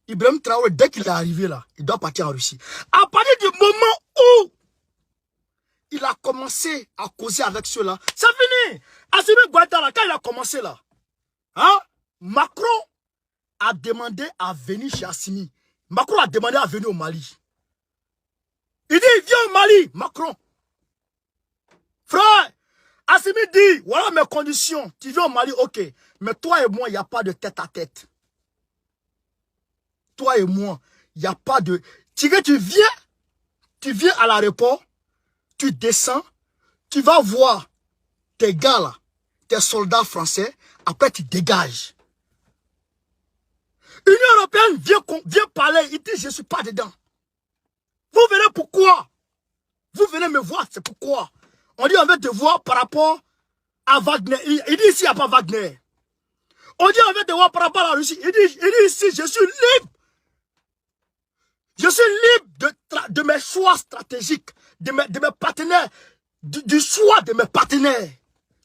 Ibrahim Traoré, dès qu'il est arrivé là, il doit partir en Russie. À partir du moment où il a commencé à causer avec ceux-là, c'est fini. Assimi Goïta là, quand il a commencé là, hein, Macron a demandé à venir chez Assimi. Macron a demandé à venir au Mali. Il dit, viens au Mali, Macron. Frère, Assimi dit, voilà mes conditions. Tu viens au Mali, ok. Mais toi et moi, il n'y a pas de tête à tête. Toi et moi, il n'y a pas de... Tu viens à l'aéroport, tu descends, tu vas voir tes gars là, tes soldats français, après tu dégages. L'Union européenne vient parler, il dit je ne suis pas dedans. Vous venez pourquoi? Vous venez me voir, c'est pourquoi. On dit on veut te voir par rapport à Wagner. Il dit ici il n'y a pas Wagner. On dit on veut te voir par rapport à la Russie. Il dit ici je suis libre. Je suis libre de mes choix stratégiques, de mes partenaires, du choix de mes partenaires.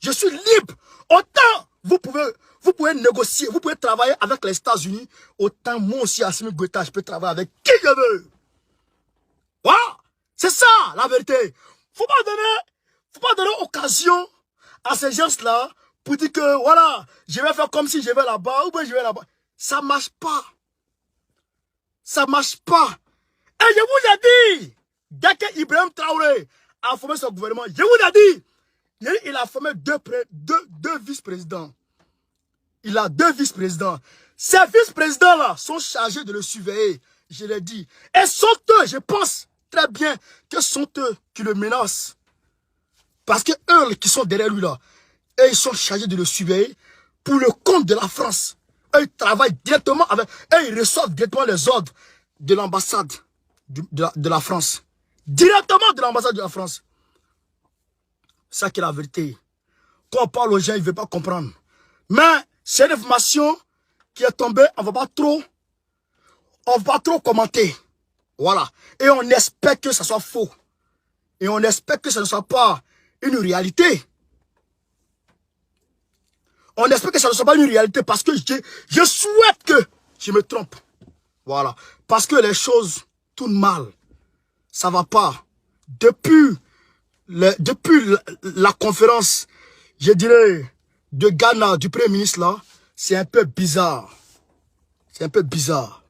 Je suis libre. Autant vous pouvez négocier, vous pouvez travailler avec les États-Unis, autant moi aussi, Assimi Goïta, je peux travailler avec qui je veux. Voilà. C'est ça, la vérité. Faut pas donner occasion à ces gens-là pour dire que, voilà, je vais faire comme si je vais là-bas, ou bien je vais là-bas. Ça marche pas. Ça marche pas. Et je vous ai dit, dès que Ibrahim Traoré a formé son gouvernement, je vous ai dit, il a formé deux vice-présidents. Il a 2 vice-présidents. Ces vice-présidents-là sont chargés de le surveiller. Je l'ai dit. Et sont eux, je pense très bien que sont eux qui le menacent. Parce que eux qui sont derrière lui là, et ils sont chargés de le surveiller pour le compte de la France. Eux, ils travaillent directement avec... Et ils reçoivent directement les ordres de l'ambassade de la France. Directement de l'ambassade de la France. C'est ça qui est la vérité. Quand on parle aux gens, ils ne veulent pas comprendre. Mais c'est une information qui est tombée, on ne va pas trop commenter. Voilà. Et on espère que ça soit faux. Et on espère que ça ne soit pas une réalité. On espère que ça ne soit pas une réalité parce que je souhaite que je me trompe. Voilà. Parce que les choses tournent mal. Ça ne va pas. Depuis la conférence, je dirais, de Ghana, du Premier ministre là, c'est un peu bizarre. C'est un peu bizarre.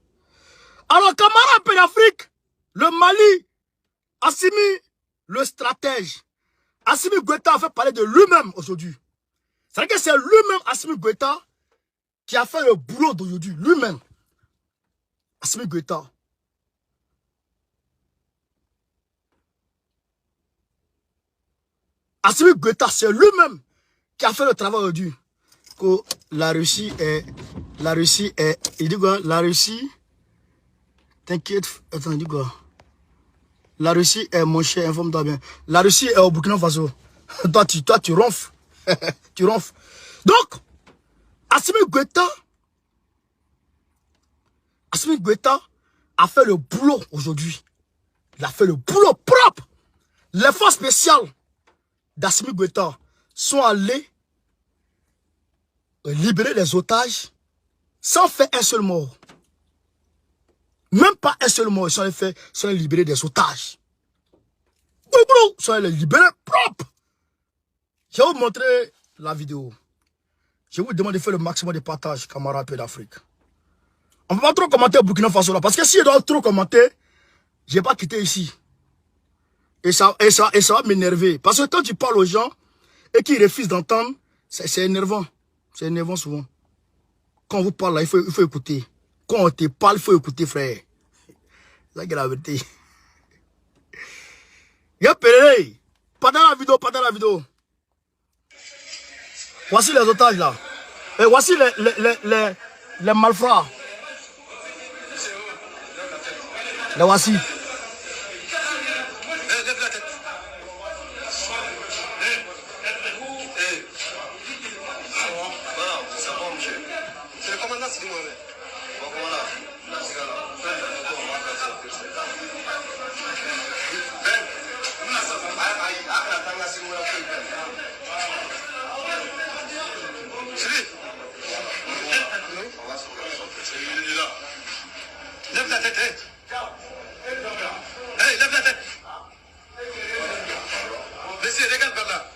Alors, camarades pays d'Afrique, le Mali, Assimi, le stratège, Assimi Goïta a fait parler de lui-même aujourd'hui. C'est-à-dire que c'est lui-même, Assimi Goïta, qui a fait le boulot d'aujourd'hui. Lui-même. Assimi Goïta. Assimi Goïta, c'est lui-même qui a fait le travail aujourd'hui. Que la Russie est, il dit quoi? La Russie, t'inquiète, attends, il dit quoi? La Russie est, mon cher, informe-toi bien. La Russie est au Burkina Faso. toi, tu ronfles. Tu ronfles. Donc, Assimi Goïta a fait le boulot aujourd'hui. Il a fait le boulot propre. Les forces spéciales d'Assimi Goïta sont allées libérer les otages sans faire un seul mort. Même pas un seul mort. Ils sont allés libérer des otages. Ils sont allés les libérer propre. Je vais vous montrer la vidéo. Je vous demande de faire le maximum de partage, camarades pays d'Afrique. On ne peut pas trop commenter au Burkina Faso là. Parce que si je dois trop commenter, je ne vais pas quitter ici. Et ça va m'énerver. Parce que quand tu parles aux gens et qu'ils refusent d'entendre, c'est énervant. C'est énervant souvent. Quand on vous parle là, il faut écouter. Quand on te parle, il faut écouter, frère. C'est ça qui est la vérité. Regardez, pendant la vidéo. Voici les otages là. Et voici les malfrats. Les voici. la tête, hein. Hey, lève la tête. Monsieur, regarde par là.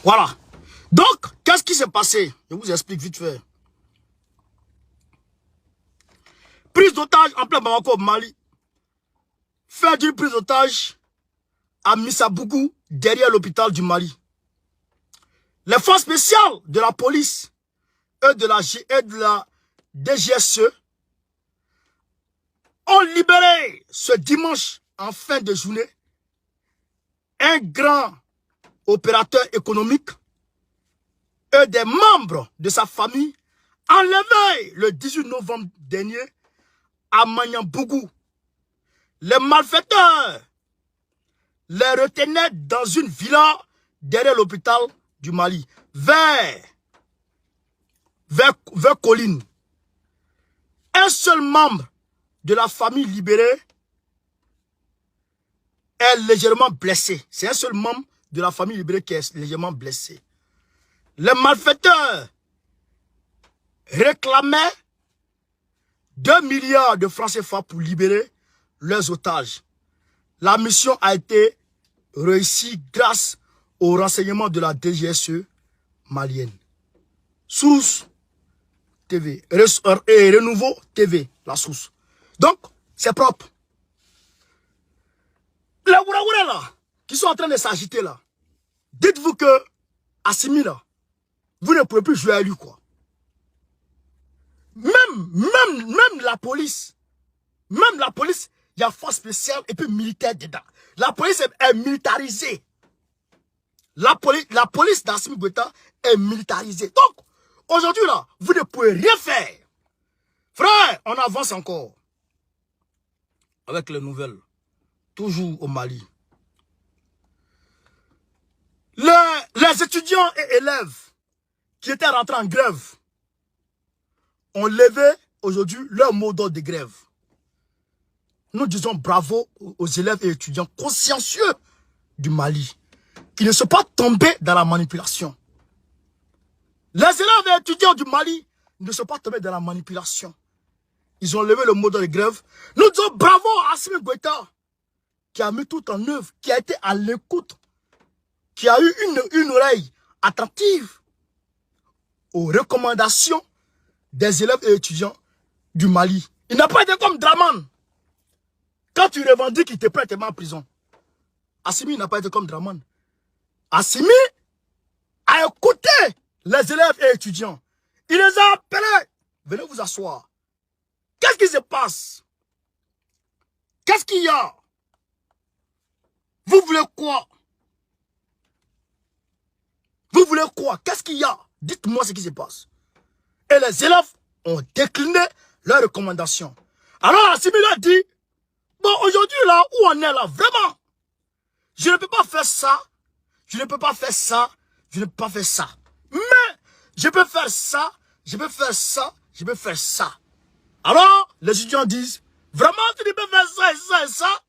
Voilà. Donc, qu'est-ce qui s'est passé? Je vous explique vite fait. Prise d'otage en plein Bamako au Mali. Fin d'une prise d'otage à Missabougou, derrière l'hôpital du Mali. Les forces spéciales de la police et de la DGSE ont libéré ce dimanche en fin de journée un grand opérateur économique et des membres de sa famille enlevés le 18 novembre dernier à Magnambougou. Les malfaiteurs les retenaient dans une villa derrière l'hôpital du Mali, vers Colline. Un seul membre de la famille libérée est légèrement blessé. C'est un seul membre de la famille libérée qui est légèrement blessé. Les malfaiteurs réclamaient 2 milliards de francs CFA pour libérer leurs otages. La mission a été réussie grâce au renseignement de la DGSE malienne. Source TV et Renouveau TV, la source. Donc, c'est propre. Les Ourawara là, qui sont en train de s'agiter là, dites-vous que Assimi là, vous ne pouvez plus jouer à lui quoi. Même la police, il y a force spéciale et puis militaire dedans. La police est militarisée. La police d'Assimi Goïta est militarisée. Donc, aujourd'hui là, vous ne pouvez rien faire. Frère, on avance encore. Avec les nouvelles. Toujours au Mali. Les étudiants et élèves qui étaient rentrés en grève ont levé aujourd'hui leur mot d'ordre de grève. Nous disons bravo aux élèves et étudiants consciencieux du Mali qui ne sont pas tombés dans la manipulation. Les élèves et étudiants du Mali ne sont pas tombés dans la manipulation. Ils ont levé le mot d'ordre de grève. Nous disons bravo à Assimi Goïta qui a mis tout en œuvre, qui a été à l'écoute, qui a eu une oreille attentive aux recommandations des élèves et étudiants du Mali. Il n'a pas été comme Draman. Quand tu revendiques, il te prête en prison. Assimi n'a pas été comme Draman. Assimi a écouté les élèves et étudiants. Il les a appelés. Venez vous asseoir. Qu'est-ce qui se passe? Qu'est-ce qu'il y a? Vous voulez quoi? Vous voulez quoi? Qu'est-ce qu'il y a? Dites-moi ce qui se passe. Et les élèves ont décliné leurs recommandations. Alors Assimi a dit, bon aujourd'hui là où on est là, vraiment, je ne peux pas faire ça, je ne peux pas faire ça, je ne peux pas faire ça. Mais je peux faire ça, je peux faire ça, je peux faire ça. Alors les étudiants disent, vraiment tu ne peux faire ça et ça et ça.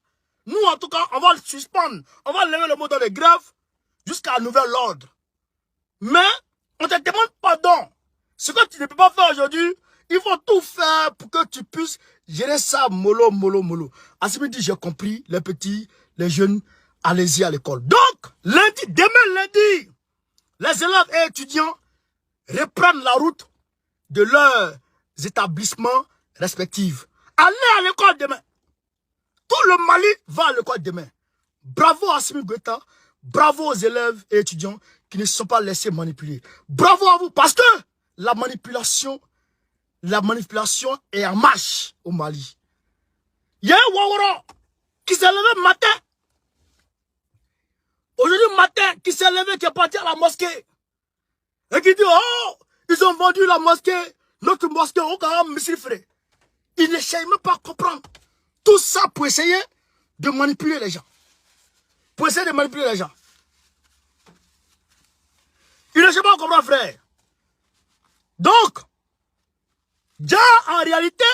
Nous en tout cas, on va le suspendre, on va lever le mot de grève jusqu'à nouvel ordre. Mais on te demande pardon. Ce que tu ne peux pas faire aujourd'hui, il faut tout faire pour que tu puisses gérer ça mollo, mollo, mollo. Assimi dit, j'ai compris, les petits, les jeunes, allez-y à l'école. Donc, lundi, demain lundi, les élèves et étudiants reprennent la route de leurs établissements respectifs. Allez à l'école demain. Tout le Mali va à l'école demain. Bravo à Assimi Goïta, bravo aux élèves et étudiants qui ne se sont pas laissés manipuler. Bravo à vous, parce que la manipulation est en marche au Mali. Il y a un Wawara qui s'est levé matin. Aujourd'hui matin, qui s'est levé, qui est parti à la mosquée. Et qui dit, oh, ils ont vendu la mosquée, notre mosquée au Karam Missifré. Ils n'essayent même pas à comprendre. Tout ça pour essayer de manipuler les gens. Pour essayer de manipuler les gens. Ils n'essayent pas à comprendre, frère. Donc, déjà, en réalité,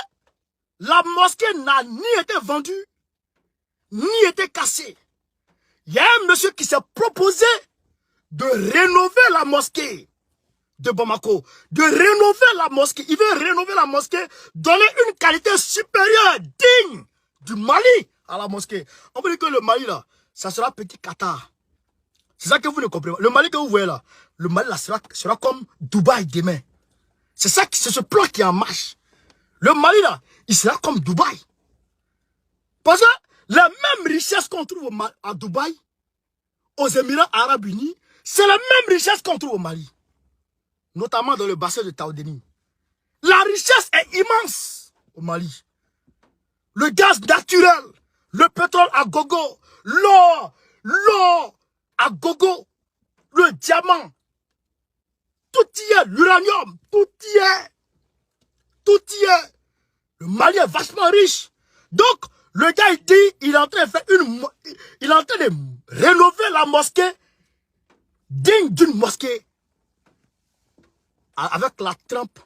la mosquée n'a ni été vendue, ni été cassé. Il y a un monsieur qui s'est proposé de rénover la mosquée de Bamako, de rénover la mosquée. Il veut rénover la mosquée, donner une qualité supérieure, digne du Mali à la mosquée. On veut dire que le Mali, là, ça sera petit Qatar. C'est ça que vous ne comprenez pas. Le Mali que vous voyez là, le Mali là sera comme Dubaï demain. C'est ça, c'est ce plan qui est en marche. Le Mali là, il sera comme Dubaï. Parce que la même richesse qu'on trouve à Dubaï, aux Émirats Arabes Unis, c'est la même richesse qu'on trouve au Mali. Notamment dans le bassin de Taoudeni. La richesse est immense au Mali. Le gaz naturel, le pétrole à gogo, l'or à gogo, le diamant, tout y est, l'uranium, tout y est. Tout y est. Le Mali est vachement riche. Donc, le gars, il dit, il est en train de faire il est en train de rénover la mosquée digne d'une mosquée. Avec la trempe,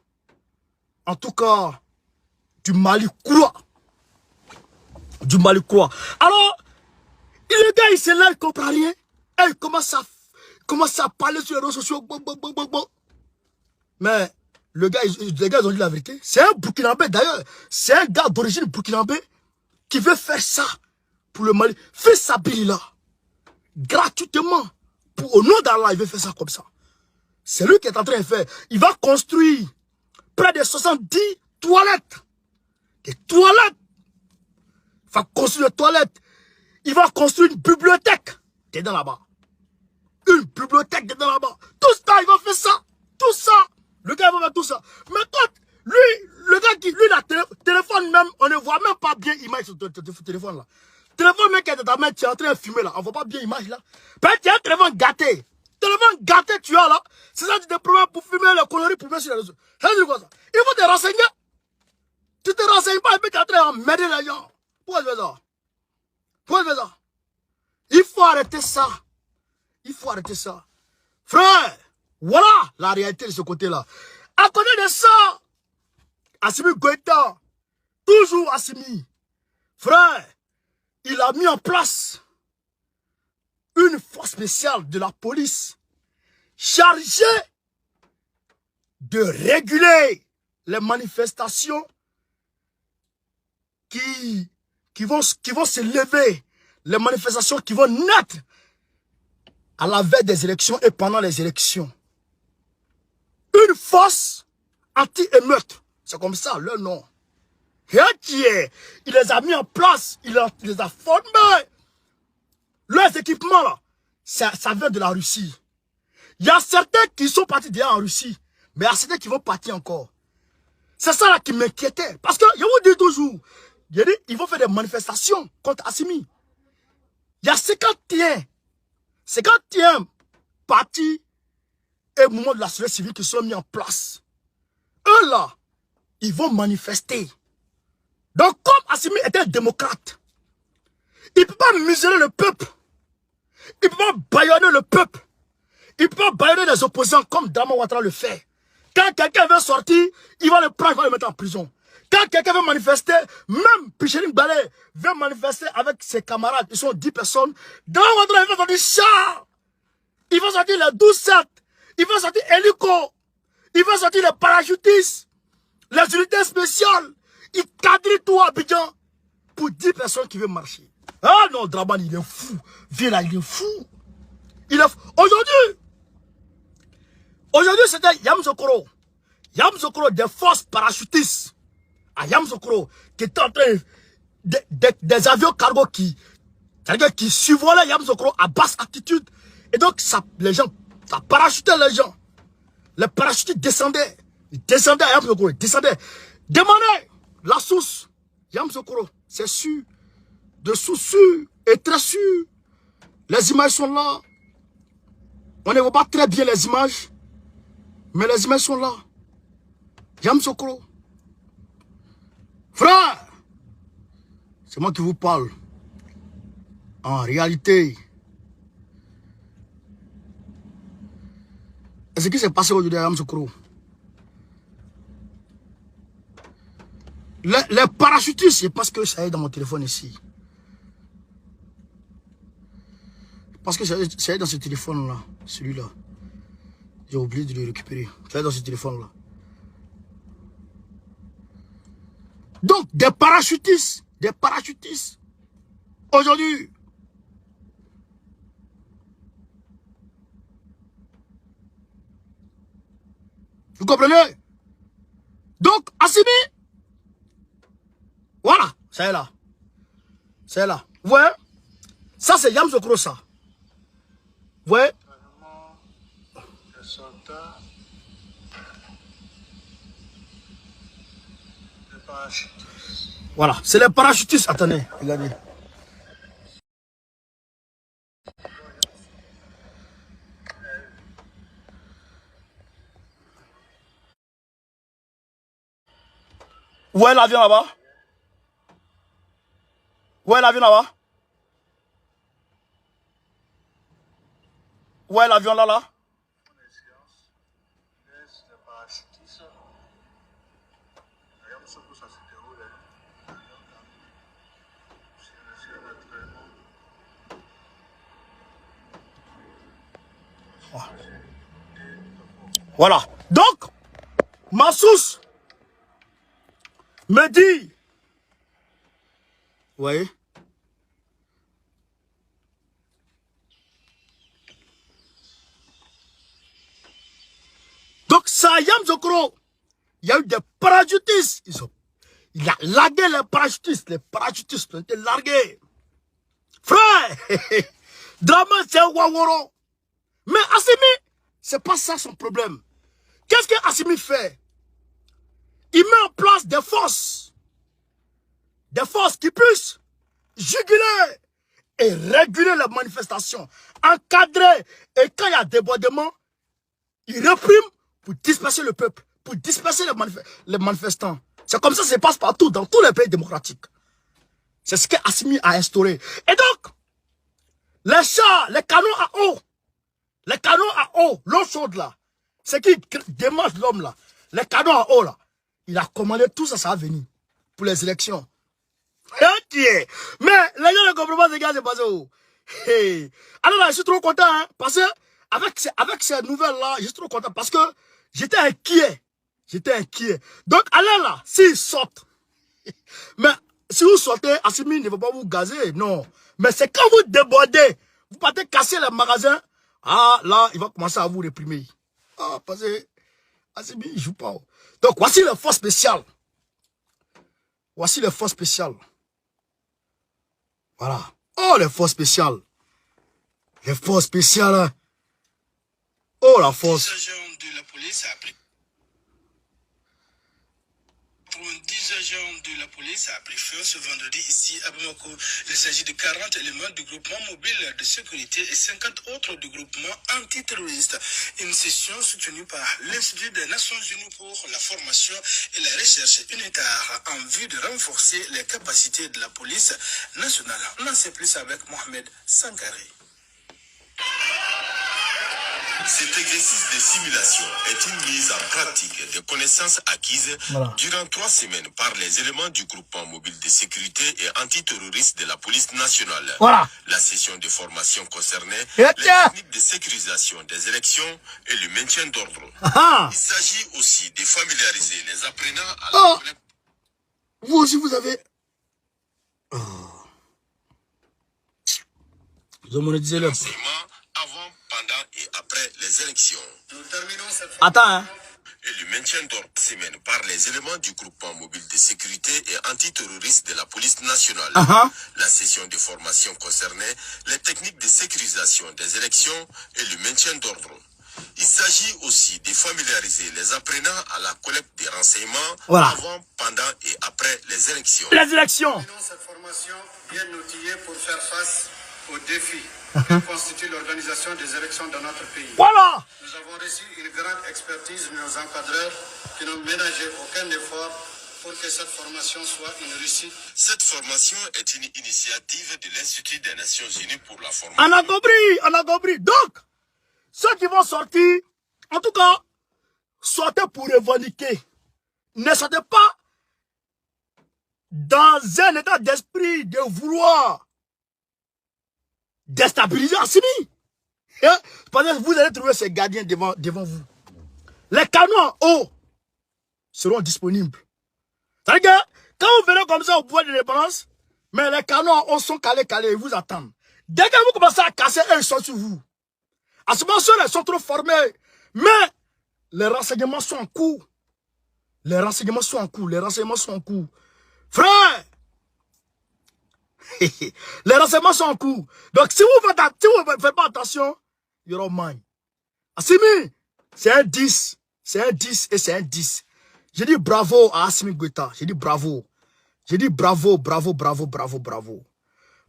en tout cas, du Mali Croix. Du Mali Croix. Alors, le gars, il se lève, il ne comprend rien. Et il commence à parler sur les réseaux sociaux. Mais, les gars, ils ont dit la vérité. C'est un Burkinabé, d'ailleurs. C'est un gars d'origine burkinabé qui veut faire ça pour le Mali. Fais sa bille là. Gratuitement. Au nom d'Allah, il veut faire ça comme ça. C'est lui qui est en train de faire. Il va construire près de 70 toilettes. Des toilettes. Il va construire des toilettes. Il va construire une bibliothèque. Dedans là-bas. Une bibliothèque dedans là-bas. Tout ça, il va faire ça. Tout ça. Le gars va faire tout ça. Mais toi, lui, le gars qui, lui, le téléphone même, on ne voit même pas bien l'image sur ton téléphone là. Téléphone même qui est dans ta main, tu es en train de filmer là. On ne voit pas bien l'image là. Peut-être tu as un téléphone gâté. Téléphone gâté tu as là. C'est ça que tu te promets pour filmer les conneries pour mettre sur les réseaux. Ça veut dire quoi ça? Il faut te renseigner. Tu te renseignes pas et puis tu es en train d'emmerder les gens. Pourquoi tu fais ça? Pourquoi tu fais ça? Il faut arrêter ça. Il faut arrêter ça. Frère, voilà la réalité de ce côté-là. À côté de ça, Assimi Goïta, toujours Assimi, frère, il a mis en place une force spéciale de la police chargée de réguler les manifestations qui vont se lever, les manifestations qui vont naître à la veille des élections et pendant les élections. Une force anti-émeute. C'est comme ça, le nom. Il les a mis en place, il les a formés. Leurs équipements, là, ça vient de la Russie. Il y a certains qui sont partis déjà en Russie, mais il y a certains qui vont partir encore. C'est ça là qui m'inquiétait. Parce que, je vous dis toujours, ils vont faire des manifestations contre Assimi. Il y a 51 partis et mouvements de la société civile qui sont mis en place. Eux là, ils vont manifester. Donc comme Assimi était démocrate, il ne peut pas museler le peuple. Il ne peut pas bâillonner le peuple. Il ne peut pas bâillonner les opposants comme Dama Ouattara le fait. Quand quelqu'un veut sortir, il va le prendre, il va le mettre en prison. Quand quelqu'un veut manifester, même Picheline Balé veut manifester avec ses camarades, ils sont 10 personnes. Dama Ouattara, il va sortir char. Il va sortir les 12-7. Il va sortir hélico. Il va sortir les parachutistes. Les unités spéciales. Il quadrille tout à Abidjan pour 10 personnes qui veulent marcher. Ah non, Draman, il est fou. Viens là, il est fou. Il est fou. Aujourd'hui, c'était Yamoussoukro. Yamoussoukro, des forces parachutistes. À Yamoussoukro, qui était en train des avions cargo qui survolaient Yamoussoukro à basse altitude. Et donc, les gens, ça parachutait les gens. Les parachutistes descendaient. Ils descendaient à Yamoussoukro. Ils descendaient. Demandez la source. Yamoussoukro, c'est sûr. De sous-sûr et très sûr. Les images sont là. On ne voit pas très bien les images. Mais les images sont là. Yamoussoukro. Frère, c'est moi qui vous parle. En réalité, et ce qui s'est passé aujourd'hui à Yamoussoukro. Les parachutistes, c'est parce que ça est dans mon téléphone ici. Parce que c'est dans ce téléphone-là, celui-là. J'ai oublié de le récupérer. C'est dans ce téléphone-là. Donc, des parachutistes. Aujourd'hui. Vous comprenez? Donc, Assimi. Voilà, c'est là. C'est là. Vous voyez? Ça, c'est Yam Sokro, ça. Vous voyez? Voilà, c'est les parachutistes. Attendez, regardez. Où est l'avion là-bas? Où est l'avion là-bas? Où est l'avion là? Voilà. Donc, ma source me dit, vous voyez, donc ça, Yam Sokro, il y a eu des parachutistes. Il a largué les parachutistes. Les parachutistes ont été largués. Frère, Drama, c'est un waworo. Mais Assimi, c'est pas ça son problème. Qu'est-ce que Assimi fait? Il met en place des forces qui puissent juguler et réguler les manifestations, encadrer. Et quand il y a débordement, il réprime pour disperser le peuple, pour disperser les manifestants. C'est comme ça que ça se passe partout, dans tous les pays démocratiques. C'est ce que Assimi a instauré. Et donc, les chars, les canons à eau, l'eau chaude là, c'est qui démange l'homme là, les canons à eau là, il a commandé tout ça, ça va venir pour les élections. Mais les gens ne comprennent pas ce qui s'est passé. Hey. Alors là, je suis trop content, hein, parce que avec ces nouvelles-là, je suis trop content parce que j'étais inquiet. Donc, allez là, s'ils sortent, mais si vous sortez, Assimi ne va pas vous gazer, non. Mais c'est quand vous débordez, vous partez casser les magasins, ah là, il va commencer à vous réprimer. Ah, parce que Assimi, il ne joue pas. Donc, voici les forces spéciales. Voilà. Oh, les forces spéciales. Oh, la force. 90 agents de la police a pris feu ce vendredi ici à Bamako. Il s'agit de 40 éléments du groupement mobile de sécurité et 50 autres du groupement antiterroriste. Une session soutenue par l'Institut des Nations Unies pour la formation et la recherche unitaire en vue de renforcer les capacités de la police nationale. On en sait plus avec Mohamed Sankari. Cet exercice de simulation est une mise en pratique des connaissances acquises durant 3 semaines par les éléments du groupement mobile de sécurité et antiterroriste de la police nationale. Voilà. La session de formation concernait les techniques de sécurisation des élections et le maintien d'ordre. Il s'agit aussi de familiariser les apprenants à la... Vous aussi, vous avez... Vous monétisez le... avant, pendant et après les élections. Nous terminons cette Attends, hein. Et le maintien d'ordre semaine par les éléments du groupement mobile de sécurité et antiterroriste de la police nationale. La session de formation concernait les techniques de sécurisation des élections et le maintien d'ordre. Il s'agit aussi de familiariser les apprenants à la collecte des renseignements avant, pendant et après les élections. Les élections. Nous terminons cette formation bien outillée pour faire face aux défis que constitue l'organisation des élections dans notre pays. Voilà. Nous avons reçu une grande expertise de nos encadreurs qui n'ont ménagé aucun effort pour que cette formation soit une réussite. Cette formation est une initiative de l'Institut des Nations Unies pour la formation. On a compris. Donc, ceux qui vont sortir, en tout cas, sortez pour revendiquer. Ne sortez pas dans un état d'esprit de vouloir déstabiliser Assimi. Parce que vous allez trouver ces gardiens devant vous. Les canons en haut seront disponibles. C'est-à-dire que quand vous venez comme ça au pouvoir de l'indépendance, mais les canons en haut sont calés, ils vous attendent. Dès que vous commencez à casser, eux, ils sont sur vous. À ce moment-là, ils sont trop formés. Mais les renseignements sont en cours. Les renseignements sont en cours. Les renseignements sont en cours. Frère! Les renseignements sont en cours. Donc, si vous ne faites pas attention, il y aura mine. Assimi, c'est un 10. C'est un 10 et c'est un 10. J'ai dit bravo à Assimi Goïta. J'ai dit bravo. J'ai dit bravo, bravo, bravo, bravo, bravo.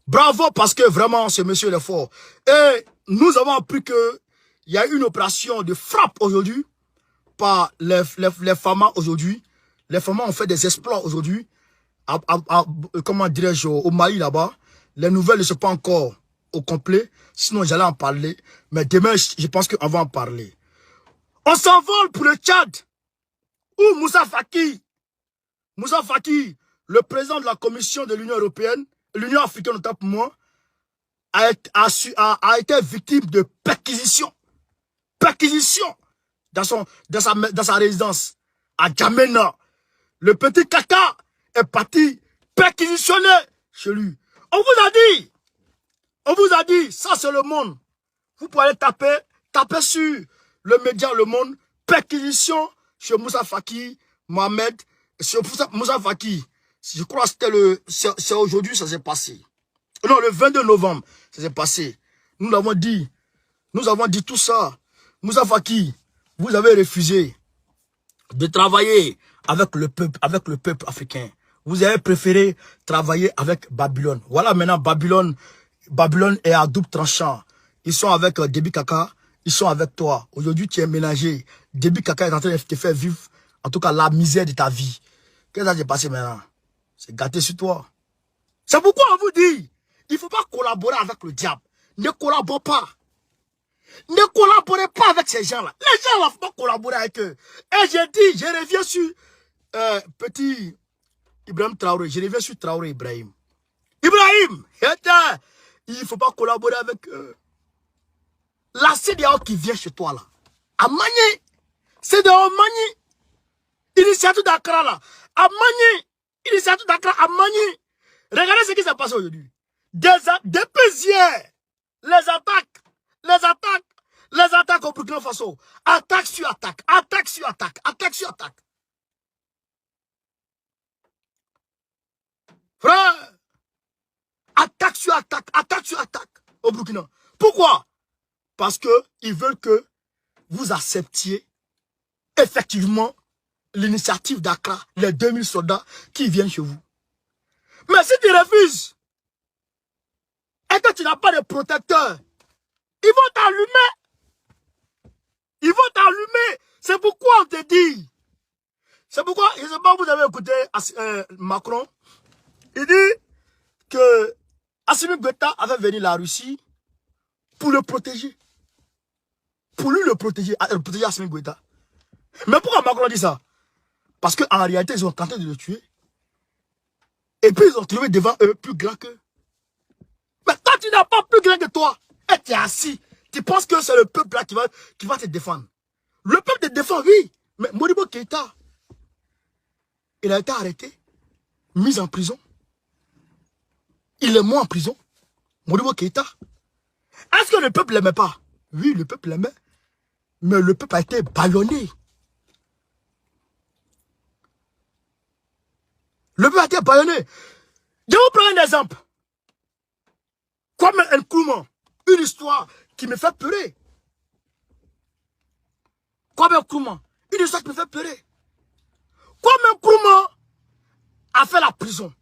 Bravo parce que vraiment, ce monsieur est fort. Et nous avons appris qu'il y a eu une opération de frappe aujourd'hui par les FAMA aujourd'hui. Les FAMA ont fait des exploits aujourd'hui. Comment dirais-je, au Mali là-bas. Les nouvelles ne sont pas encore au complet. Sinon, j'allais en parler. Mais demain, je pense qu'on va en parler. On s'envole pour le Tchad. Où Moussa Faki, le président de la Commission de l'Union européenne, l'Union africaine autant pour moi, a été victime de perquisition. Perquisition dans sa résidence à Djamena. Le petit caca est parti perquisitionner chez lui. On vous a dit, ça c'est le monde. Vous pouvez aller taper sur le média Le Monde, perquisition chez Moussa Faki, Mohamed, sur Moussa Faki. Je crois que c'est aujourd'hui ça s'est passé. Non, le 22 novembre, ça s'est passé. Nous avons dit tout ça. Moussa Faki, vous avez refusé de travailler avec le peuple africain. Vous avez préféré travailler avec Babylone. Voilà maintenant Babylone est à double tranchant. Ils sont avec Déby Kaka, ils sont avec toi. Aujourd'hui tu es ménagé. Déby Kaka est en train de te faire vivre, en tout cas la misère de ta vie. Qu'est-ce qui s'est passé maintenant? C'est gâté sur toi. C'est pourquoi on vous dit, il ne faut pas collaborer avec le diable. Ne collabore pas. Ne collaborez pas avec ces gens-là. Les gens-là, il ne faut pas collaborer avec eux. Et je reviens sur petit Ibrahim Traoré. Je reviens sur Traoré Ibrahim. Ibrahim, il ne faut pas collaborer avec eux. La CDAO qui vient chez toi là, à Magné, CDAO Magné, initiative d'Accra là, à Magné, initiative d'Accra à Magné. Regardez ce qui s'est passé aujourd'hui. Depuis hier, les attaques au Burkina Faso, attaque sur attaque, attaque sur attaque, attaque sur attaque. Frère, attaque sur attaque au Burkina. Pourquoi? Parce qu'ils veulent que vous acceptiez effectivement l'initiative d'Accra, les 2000 soldats qui viennent chez vous. Mais si tu refuses et que tu n'as pas de protecteur, ils vont t'allumer. Ils vont t'allumer. C'est pourquoi on te dit. C'est pourquoi, je ne sais pas, vous avez écouté Macron. Il dit que Assimi Goïta avait venu la Russie pour le protéger. Pour lui le protéger Assimi Goïta. Mais pourquoi Macron dit ça? Parce qu'en réalité, ils ont tenté de le tuer. Et puis, ils ont trouvé devant eux plus grand qu'eux. Mais quand tu n'as pas plus grand que toi, et tu es assis, tu penses que c'est le peuple là qui va te défendre. Le peuple te défend, oui. Mais Modibo Keïta, il a été arrêté, mis en prison. Il est mort en prison. Modibo Keïta. Est-ce que le peuple l'aimait pas? Oui, le peuple l'aimait. Mais le peuple a été bâillonné. Le peuple a été bâillonné. Je vous prends un exemple. Comme un Nkrumah, une histoire qui me fait pleurer. Comme un Nkrumah, une histoire qui me fait pleurer. Comme un Nkrumah a fait la prison.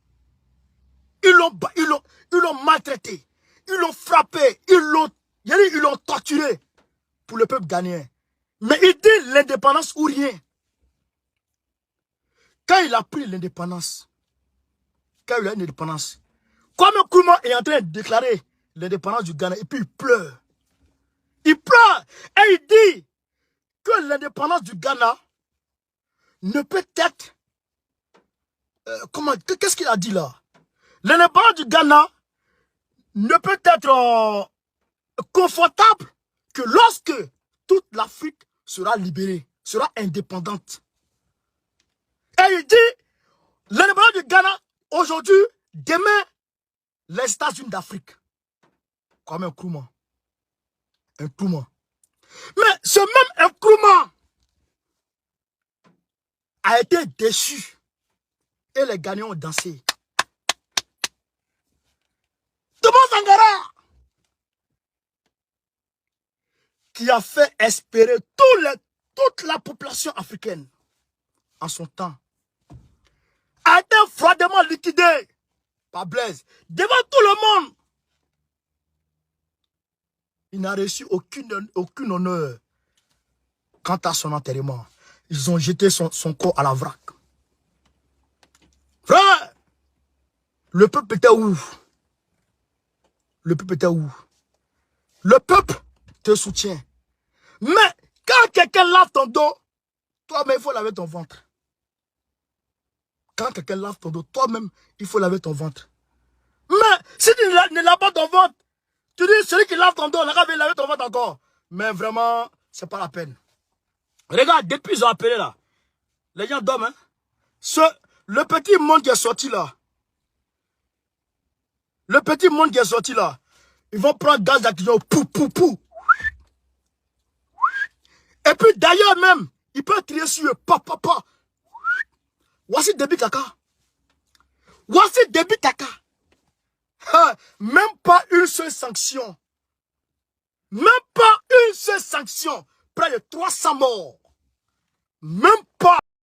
Ils l'ont maltraité. Ils l'ont frappé. Ils l'ont torturé pour le peuple ghanéen. Mais il dit l'indépendance ou rien. Quand il a pris l'indépendance, comme Nkrumah est en train de déclarer l'indépendance du Ghana, et puis il pleure. Il pleure et il dit que l'indépendance du Ghana ne peut être... qu'est-ce qu'il a dit là? L'indépendance du Ghana ne peut être confortable que lorsque toute l'Afrique sera libérée, sera indépendante. Et il dit, l'indépendance du Ghana, aujourd'hui, demain, les États-Unis d'Afrique. Comme un Nkrumah. Un Nkrumah. Mais ce même Nkrumah a été déçu. Et les Ghanéens ont dansé. Thomas Sankara, qui a fait espérer toute la population africaine en son temps, a été froidement liquidé par Blaise devant tout le monde. Il n'a reçu aucun honneur quant à son enterrement. Ils ont jeté son corps à la vrac. Frère, le peuple était où? Le peuple était où? Le peuple te soutient. Mais quand quelqu'un lave ton dos, toi-même, il faut laver ton ventre. Quand quelqu'un lave ton dos, toi-même, il faut laver ton ventre. Mais si tu ne laves pas ton ventre, tu dis, celui qui lave ton dos, on va laver ton ventre encore. Mais vraiment, c'est pas la peine. Regarde, depuis ils ont appelé là. Les gens dorment, hein. Le petit monde qui est sorti là. Le petit monde qui est sorti là. Ils vont prendre gaz d'activation. Pou, pou, pou. Et puis d'ailleurs même, ils peuvent tirer sur eux. Pa, pa, pa. Voici Déby Kaka. Voici Déby Kaka. Même pas une seule sanction. Même pas une seule sanction. Près de 300 morts. Même pas.